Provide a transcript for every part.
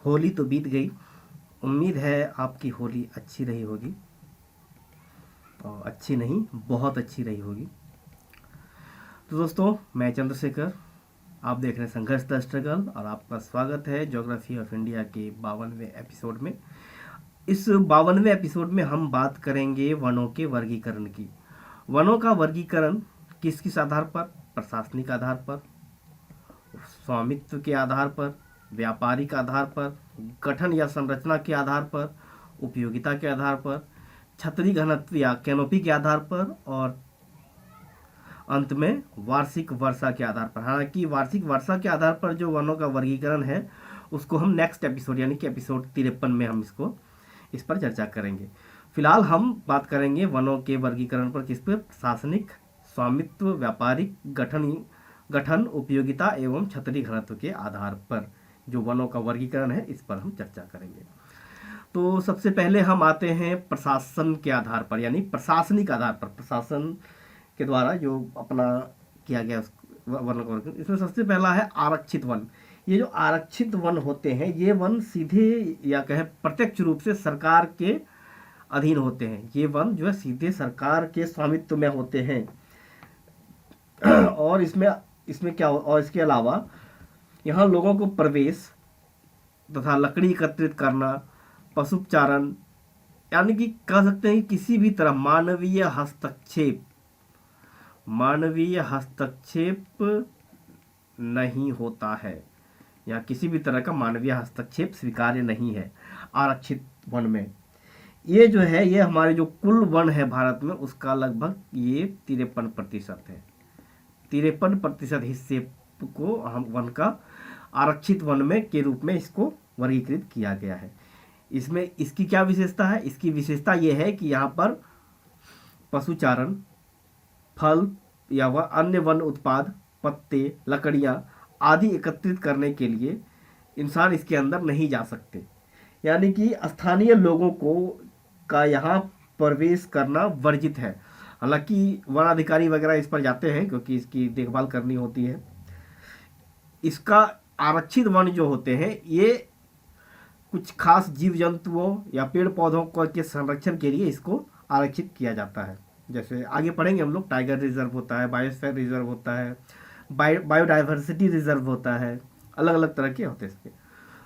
होली तो बीत गई। उम्मीद है आपकी होली अच्छी रही होगी, और अच्छी नहीं बहुत अच्छी रही होगी। तो दोस्तों, मैं चंद्रशेखर, आप देख रहे हैं संघर्ष द स्ट्रगल, और आपका स्वागत है ज्योग्राफी ऑफ इंडिया के 52वें एपिसोड में। इस 52वें एपिसोड में हम बात करेंगे वनों के वर्गीकरण की। वनों का वर्गीकरण किस किस आधार पर? प्रशासनिक आधार पर, स्वामित्व के आधार पर, व्यापारिक आधार पर, गठन या संरचना के आधार पर, उपयोगिता के आधार पर, छतरी घनत्व या कैनोपी के आधार पर, और अंत में वार्षिक वर्षा के आधार पर। हालांकि वार्षिक वर्षा के आधार पर जो वनों का वर्गीकरण है उसको हम नेक्स्ट एपिसोड यानी कि एपिसोड 53 में हम इस पर चर्चा करेंगे। फिलहाल हम बात करेंगे वनों के वर्गीकरण पर, किस पर? प्रशासनिक, स्वामित्व, व्यापारिक, गठन, उपयोगिता एवं छतरी घनत्व के आधार पर जो वनों का वर्गीकरण है, इस पर हम चर्चा करेंगे। तो सबसे पहले हम आते हैं प्रशासन के आधार पर, यानी प्रशासनिक आधार पर, प्रशासन के द्वारा जो अपना किया गया वन का वर्गीकरण। इसमें सबसे पहला है आरक्षित वन। ये जो आरक्षित वन होते हैं, ये वन सीधे या कहें प्रत्यक्ष रूप से सरकार के अधीन होते हैं। ये वन जो है सीधे सरकार के स्वामित्व में होते हैं। और इसमें क्या हो, और इसके अलावा यहाँ लोगों को प्रवेश तथा लकड़ी एकत्रित करना, पशुचारण, यानी कि कह सकते हैं कि किसी भी तरह मानवीय हस्तक्षेप नहीं होता है, या किसी भी तरह का मानवीय हस्तक्षेप स्वीकार्य नहीं है आरक्षित वन में। ये जो है, ये हमारे जो कुल वन है भारत में, उसका लगभग ये 53% है। 53% हिस्से को हम वन का आरक्षित वन में के रूप में इसको वर्गीकृत किया गया है। इसमें इसकी क्या विशेषता है? इसकी विशेषता यह है कि यहाँ पर पशुचारण, फल या वह अन्य वन उत्पाद, पत्ते, लकड़ियाँ आदि एकत्रित करने के लिए इंसान इसके अंदर नहीं जा सकते। यानी कि स्थानीय लोगों को का यहाँ प्रवेश करना वर्जित है। हालांकि वन अधिकारी वगैरह इस पर जाते हैं क्योंकि इसकी देखभाल करनी होती है। इसका आरक्षित वन जो होते हैं, ये कुछ खास जीव जंतुओं या पेड़ पौधों के संरक्षण के लिए इसको आरक्षित किया जाता है। जैसे आगे पढ़ेंगे हम लोग, टाइगर रिजर्व होता है, बायोस्फीयर रिजर्व होता है, बायोडाइवर्सिटी रिजर्व होता है, अलग अलग तरह के होते हैं इसके।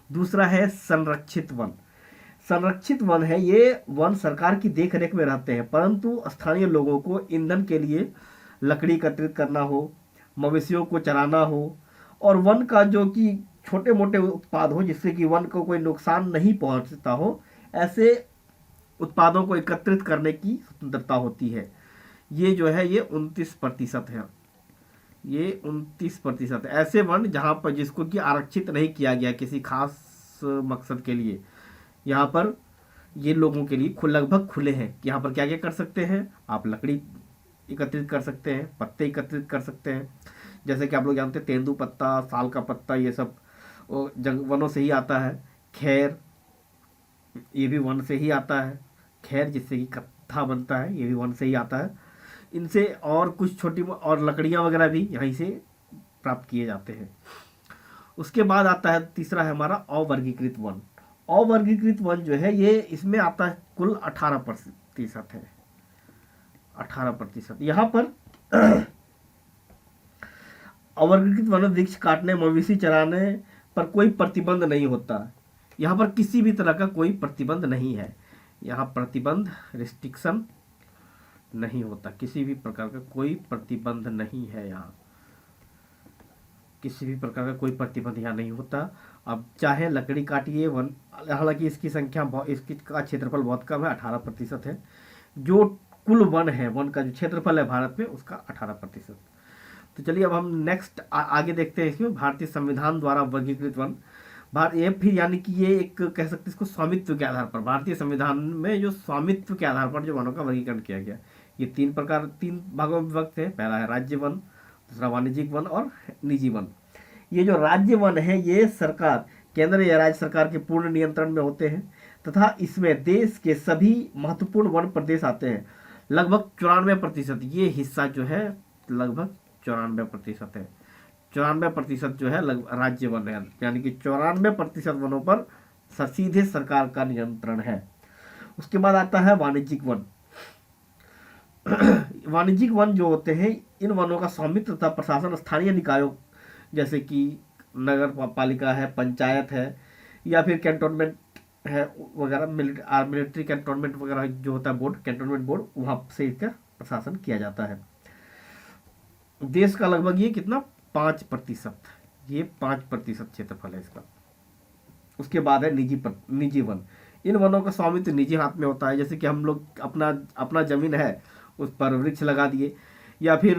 दूसरा है संरक्षित वन। संरक्षित वन है, ये वन सरकार की देखरेख में रहते हैं, परंतु स्थानीय लोगों को ईंधन के लिए लकड़ी एकत्रित करना हो, मवेशियों को चराना हो, और वन का जो कि छोटे मोटे उत्पाद हो जिससे कि वन को कोई नुकसान नहीं पहुंचता हो, ऐसे उत्पादों को एकत्रित करने की स्वतंत्रता होती है। ये जो है ये 29% है। ये 29% ऐसे वन जहाँ पर जिसको कि आरक्षित नहीं किया गया किसी खास मकसद के लिए, यहाँ पर ये लोगों के लिए लगभग खुले हैं। यहाँ पर क्या क्या कर सकते हैं? आप लकड़ी एकत्रित कर सकते हैं, पत्ते एकत्रित कर सकते हैं, जैसे कि आप लोग जानते हैं तेंदू पत्ता, साल का पत्ता, ये सब वनों से ही आता है। खैर, ये भी वन से ही आता है। खैर जिससे कि कत्था बनता है, ये भी वन से ही आता है। इनसे और कुछ छोटी और लकड़ियाँ वगैरह भी यहीं से प्राप्त किए जाते हैं। उसके बाद आता है तीसरा है हमारा अवर्गीकृत वन। अवर्गीकृत वन जो है ये इसमें आता है कुल 18% है। 18%। यहाँ पर अवर्गीकृत वन वृक्ष काटने, मवेशी चराने पर कोई प्रतिबंध नहीं होता। यहाँ पर किसी भी तरह का कोई प्रतिबंध नहीं है। यहाँ प्रतिबंध, रिस्ट्रिक्शन नहीं होता, किसी भी प्रकार का कोई प्रतिबंध नहीं है। यहाँ किसी भी प्रकार का कोई प्रतिबंध यहाँ नहीं होता। अब चाहे लकड़ी काटिए वन, हालांकि इसकी संख्या इसकी का क्षेत्रफल बहुत कम है, 18% है। जो कुल वन है, वन का जो क्षेत्रफल है भारत में, उसका 18%। तो चलिए अब हम नेक्स्ट आगे देखते हैं। इसमें भारतीय संविधान द्वारा वर्गीकृत वन, ये फिर यानी कि ये एक कह सकते हैं इसको स्वामित्व के आधार पर, भारतीय संविधान में जो स्वामित्व के आधार पर जो वनों का वर्गीकरण किया गया, ये 3 भागों में विभक्त है। पहला है राज्य वन, दूसरा वाणिज्यिक वन और निजी वन। ये जो राज्य वन है, ये सरकार, केंद्र या राज्य सरकार के पूर्ण नियंत्रण में होते हैं, तथा इसमें देश के सभी महत्वपूर्ण वन प्रदेश आते हैं। लगभग 94% ये हिस्सा जो है, लगभग 94% है। 94% जो है राज्य वन है, यानी कि 94% वनों पर सीधे सरकार का नियंत्रण है। उसके बाद आता है वाणिज्यिक वन। वाणिज्यिक वन जो होते हैं, इन वनों का स्वामित्व तथा प्रशासन स्थानीय निकायों जैसे कि नगर पालिका है, पंचायत है, या फिर कैंटोनमेंट है वगैरह, मिलिट्री कैंटोनमेंट वगैरह जो होता है बोर्ड, कैंटोनमेंट बोर्ड, वहां से इसका प्रशासन किया जाता है। देश का लगभग ये कितना 5%, ये 5% क्षेत्रफल है इसका। उसके बाद है निजी वन। इन वनों का स्वामित्व निजी हाथ में होता है। जैसे कि हम लोग अपना अपना जमीन है, उस पर वृक्ष लगा दिए, या फिर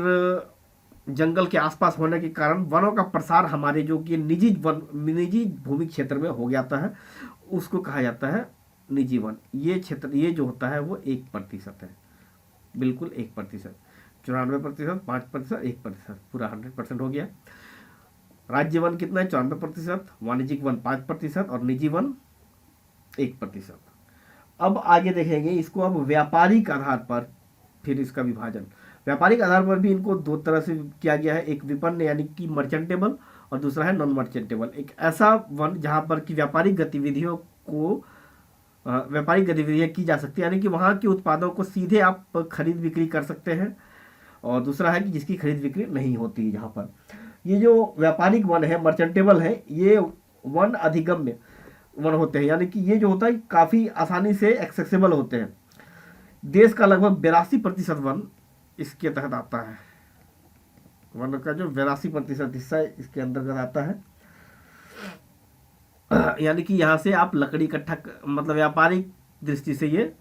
जंगल के आसपास होने के कारण वनों का प्रसार हमारे जो कि निजी भूमि क्षेत्र में हो जाता है, उसको कहा जाता है निजी वन। ये क्षेत्र, ये जो होता है वो 1% है, बिल्कुल 1%। 94%, 5%, 1%, पूरा 100% हो गया। राज्य वन कितना है? 94%, वाणिज्यिक वन 5% और निजी वन 1%। अब आगे देखेंगे इसको, अब व्यापारिक आधार पर फिर इसका विभाजन। व्यापारिक आधार पर भी इनको दो तरह से किया गया है, एक विपणन यानी कि मर्चेंटेबल, और दूसरा है नॉन मर्चेंटेबल। एक ऐसा वन जहां पर कि व्यापारिक गतिविधियां की जा सकती है, यानी कि वहां के उत्पादों को सीधे आप खरीद बिक्री कर सकते हैं, और दूसरा है कि जिसकी खरीद बिक्री नहीं होती है। जहां पर ये जो व्यापारिक वन है, मर्चेंटेबल है, ये वन अधिगम्य वन होते हैं, यानी कि ये जो होता है काफी आसानी से एक्सेसिबल होते हैं। देश का लगभग 82% वन इसके तहत आता है। वन का जो 82% हिस्सा इसके अंतर्गत आता है। यानी कि यहाँ से आप लकड़ी इकट्ठा, मतलब व्यापारिक दृष्टि से ये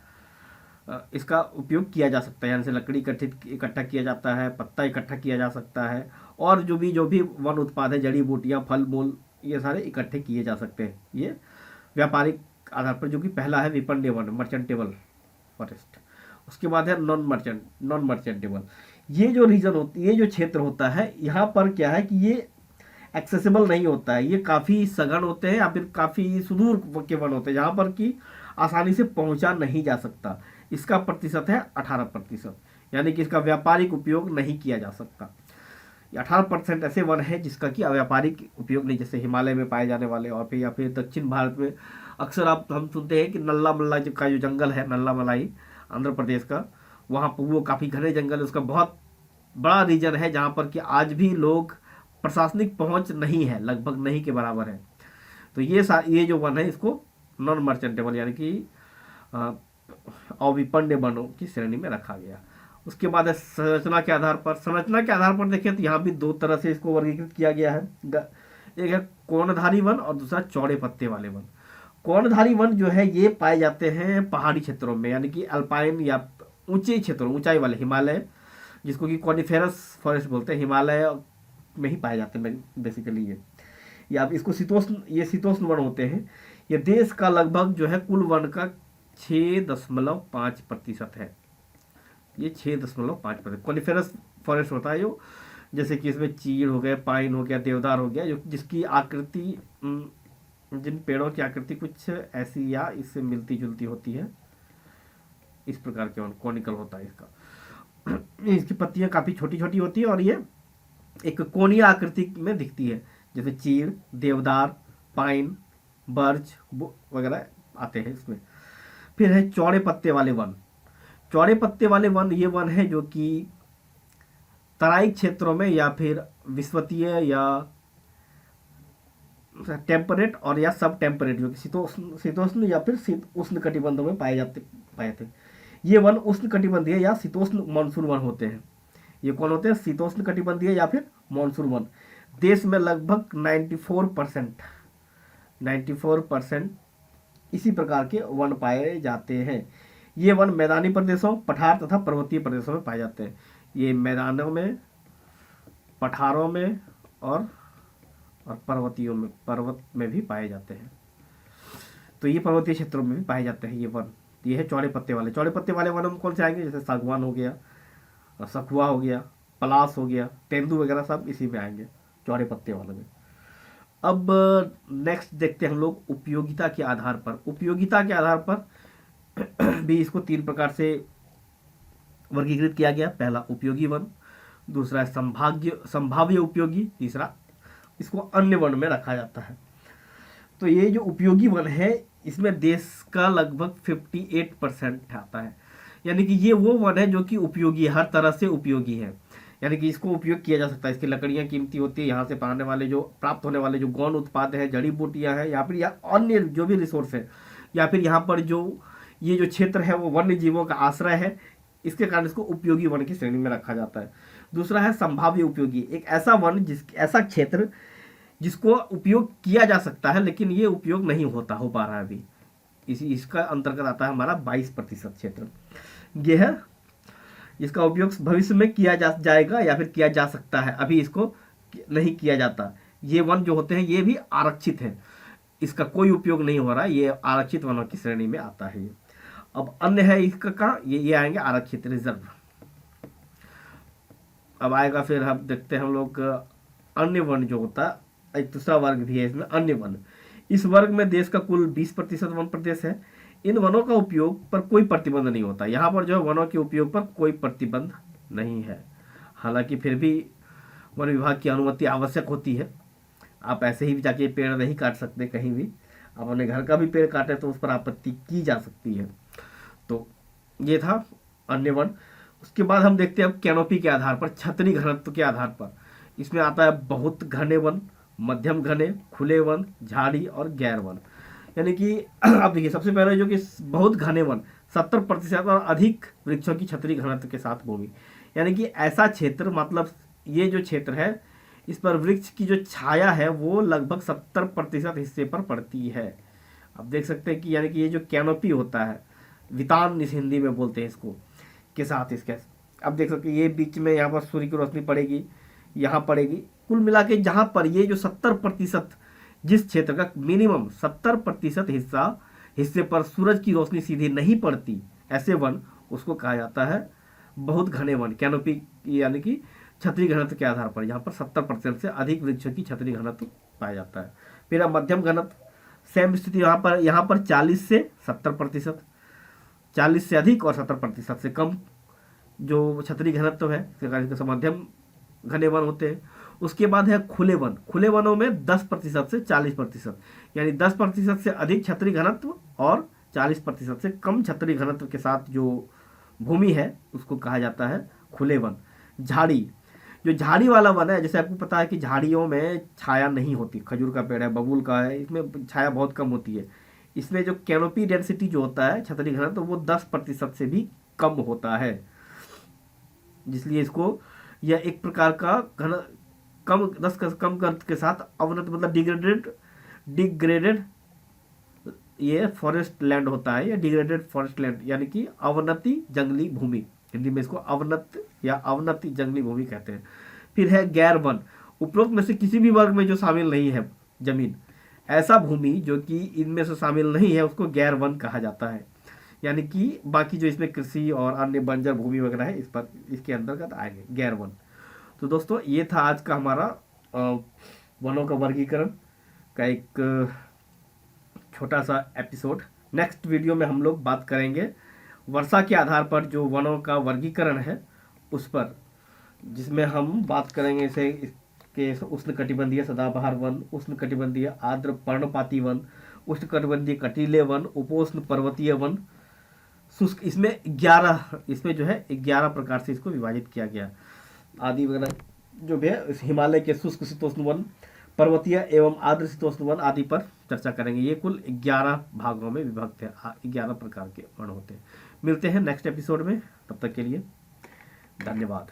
इसका उपयोग किया जा सकता है। यहाँ से लकड़ी इकट्ठा किया जाता है, पत्ता इकट्ठा किया जा सकता है, और जो भी वन उत्पाद है, जड़ी बूटियाँ, फल मूल, ये सारे इकट्ठे किए जा सकते हैं ये व्यापारिक आधार पर, जो कि पहला है विपणन वन, मर्चेंटेबल फॉरेस्ट। उसके बाद है नॉन मर्चेंटेबल। ये जो रीजन होती, ये जो क्षेत्र होता है, यहाँ पर क्या है कि ये एक्सेसिबल नहीं होता है, ये काफ़ी सघन होते हैं या फिर काफ़ी सुदूर के वन होते हैं, जहाँ पर कि आसानी से पहुँचा नहीं जा सकता। इसका प्रतिशत है 18%, यानी कि इसका व्यापारिक उपयोग नहीं किया जा सकता। 18% ऐसे वन है जिसका कि व्यापारिक उपयोग नहीं, जैसे हिमालय में पाए जाने वाले, और फिर या फिर दक्षिण भारत में अक्सर हम सुनते हैं कि नल्ला मल्ला का जो जंगल है, नल्ला मलाई आंध्र प्रदेश का, वहाँ पर वो काफ़ी घने जंगल है, उसका बहुत बड़ा रीजन है जहाँ पर कि आज भी लोग प्रशासनिक पहुँच नहीं है, लगभग नहीं के बराबर है। तो ये जो वन है इसको नॉन मर्चेंटेबल यानी कि अविपण्य वनों की श्रेणी में रखा गया। उसके बाद है संरचना के आधार पर। संरचना के आधार पर देखें तो यहाँ भी दो तरह से इसको वर्गीकृत किया गया है। एक है कोणधारी वन और दूसरा चौड़े पत्ते वाले वन। कोणधारी वन जो है ये पाए जाते हैं पहाड़ी क्षेत्रों में, यानी कि अल्पाइन या ऊंचे क्षेत्रों, ऊंचाई वाले हिमालय, जिसको कि कॉनिफेरस फॉरेस्ट बोलते हैं, हिमालय में ही पाए जाते हैं बेसिकली ये। या आप इसको शीतोष्ण वन होते हैं। ये देश का लगभग जो है कुल वन का 6.5% है। ये 6.5% कॉनिफेरस फॉरेस्ट होता है, जो जैसे कि इसमें चीड़ हो गया, पाइन हो गया, देवदार हो गया, जो जिसकी आकृति, जिन पेड़ों की आकृति कुछ ऐसी या इससे मिलती जुलती होती है, इस प्रकार के वन कॉनिकल होता है इसका। इसकी पत्तियां काफ़ी छोटी छोटी होती है और ये एक कोणीय आकृति में दिखती है, जैसे चीड़, देवदार, पाइन, बर्च वगैरह आते हैं इसमें। फिर है चौड़े पत्ते वाले वन। चौड़े पत्ते वाले वन ये वन है जो कि तराई क्षेत्रों में या फिर विषुवतीय या टेम्परेट और या सब टेम्परेट, जो कि शीतोष्ण या फिर उष्ण कटिबंधों में पाए थे। ये वन उष्ण कटिबंधीय या शीतोष्ण मानसून वन होते हैं। ये कौन होते हैं? शीतोष्ण कटिबंधीय या फिर मानसून वन। देश में लगभग 94% इसी प्रकार के वन पाए जाते हैं। ये वन मैदानी प्रदेशों, पठार तथा पर्वतीय प्रदेशों में पाए जाते हैं। ये मैदानों में, पठारों में और पर्वत में भी पाए जाते हैं। तो ये पर्वतीय क्षेत्रों में भी पाए जाते हैं ये वन। ये है चौड़े पत्ते वाले। चौड़े पत्ते वाले वन हम कौन से आएंगे? जैसे सागवान हो गया, सखुआ हो गया, पलास हो गया, तेंदू वगैरह, सब इसी में आएंगे चौड़े पत्ते वाले में। अब नेक्स्ट देखते हैं हम लोग उपयोगिता के आधार पर। उपयोगिता के आधार पर भी इसको 3 प्रकार से वर्गीकृत किया गया। पहला उपयोगी वन, दूसरा संभाव्य उपयोगी, तीसरा इसको अन्य वन में रखा जाता है। तो ये जो उपयोगी वन है इसमें देश का लगभग 58% आता है। यानी कि ये वो वन है जो कि उपयोगी है, हर तरह से उपयोगी है। यानी कि इसको उपयोग किया जा सकता है, इसकी लकड़ियाँ कीमती होती है, यहाँ से पाने वाले जो प्राप्त होने वाले जो गौण उत्पाद है, जड़ी बूटियाँ हैं, या फिर या अन्य जो भी रिसोर्स है, या फिर यहाँ पर जो ये जो क्षेत्र है वो वन्य जीवों का आश्रय है, इसके कारण इसको उपयोगी वन की श्रेणी में रखा जाता है। दूसरा है संभाव्य उपयोगी, एक ऐसा वन ऐसा क्षेत्र जिसको उपयोग किया जा सकता है लेकिन ये उपयोग नहीं हो पा रहा है अभी। इसका अंतर्गत आता है हमारा 22% क्षेत्र। ये है इसका उपयोग भविष्य में किया जाएगा या फिर किया जा सकता है, अभी इसको नहीं किया जाता। ये वन जो होते हैं ये भी आरक्षित है, इसका कोई उपयोग नहीं हो रहा है, ये आरक्षित वनों की श्रेणी में आता है। अब अन्य है इसका कहाँ, ये आएंगे आरक्षित रिजर्व। अब आएगा फिर हम देखते हैं हम लोग अन्य वन जो होता है, एक दूसरा वर्ग भी है इसमें अन्य वन। इस वर्ग में देश का कुल 20% वन प्रदेश है। इन वनों का उपयोग पर कोई प्रतिबंध नहीं होता, यहाँ पर जो है वनों के उपयोग पर कोई प्रतिबंध नहीं है। हालांकि फिर भी वन विभाग की अनुमति आवश्यक होती है, आप ऐसे ही जाके पेड़ नहीं काट सकते कहीं भी, आप अपने घर का भी पेड़ काटे तो उस पर आपत्ति की जा सकती है। तो ये था अन्य वन। उसके बाद हम देखते हैं अब कैनोपी के आधार पर, छतरी घनत्व के आधार पर। इसमें आता है बहुत घने वन, मध्यम घने, खुले वन, झाड़ी और गैर वन। यानी कि आप देखिए सबसे पहले जो कि बहुत घने वन 70% और अधिक वृक्षों की छतरी घनत्व के साथ भूमि। यानी कि ऐसा क्षेत्र, मतलब ये जो क्षेत्र है इस पर वृक्ष की जो छाया है वो लगभग 70% हिस्से पर पड़ती है। आप देख सकते हैं कि यानी कि ये जो कैनोपी होता है, वितान इस हिंदी में बोलते हैं इसको, के साथ इसके अब देख सकते हैं ये बीच में यहाँ पर सूर्य की रोशनी पड़ेगी, यहाँ पड़ेगी। कुल मिला के जहाँ पर ये जो 70%, जिस क्षेत्र का मिनिमम 70% हिस्से पर सूरज की रोशनी सीधी नहीं पड़ती, ऐसे वन उसको कहा जाता है बहुत घने वन, कैनोपी यानी कि छतरी घनत्व के आधार पर, यहाँ पर 70% से अधिक वृक्षों की छतरी घनत्व पाया जाता है। फिर अब मध्यम घनत्व, सेम स्थिति यहाँ पर 40 से 70%, 40 से अधिक और 70% से कम जो छतरी घनत्व है मध्यम घने वन होते हैं। उसके बाद है खुले वन। खुले वनों में 10% से 40%, यानी 10% से अधिक छतरी घनत्व और 40% से कम छतरी घनत्व के साथ जो भूमि है उसको कहा जाता है खुले वन। झाड़ी, जो झाड़ी वाला वन है, जैसे आपको पता है कि झाड़ियों में छाया नहीं होती, खजूर का पेड़ है, बबूल का है, इसमें छाया बहुत कम होती है। इसमें जो कैनोपी डेंसिटी जो होता है छतरी घनत्व तो वो 10% से भी कम होता है, जिसलिए इसको यह एक प्रकार का घन कम 10 कम घनत्व के साथ अवनत मतलब डिग्रेडेड ये फॉरेस्ट लैंड होता है, या डिग्रेडेड फॉरेस्ट लैंड, यानी कि अवनति जंगली भूमि, हिंदी में इसको अवनत या अवनति जंगली भूमि कहते हैं। फिर है गैर वन, उपरोक्त में से किसी भी वर्ग में जो शामिल नहीं है जमीन, ऐसा भूमि जो कि इनमें से शामिल नहीं है उसको गैर वन कहा जाता है। यानी कि बाकी जो इसमें कृषि और अन्य बंजर भूमि वगैरह है इसके अंतर्गत आएंगे गैर वन। तो दोस्तों ये था आज का हमारा वनों का वर्गीकरण का एक छोटा सा एपिसोड। नेक्स्ट वीडियो में हम लोग बात करेंगे वर्षा के आधार पर जो वनों का वर्गीकरण है उस पर, जिसमें हम बात करेंगे इसे के उष्णकटिबंधीय सदाबहार वन, उष्णकटिबंधीय आर्द्र पर्णपाती वन, उष्णकटिबंधीय कटीले वन, उपोष्ण पर्वतीय वन, शुष्क। इसमें 11 प्रकार से इसको विभाजित किया गया आदि वगैरह जो भी है। हिमालय के शुष्क शीतोष्ण वन, पर्वतीय एवं आर्द्र शीतोष्ण वन आदि पर चर्चा करेंगे। ये कुल 11 भागों में विभक्त है, 11 प्रकार के वन होते हैं। मिलते हैं नेक्स्ट एपिसोड में, तब तक के लिए धन्यवाद।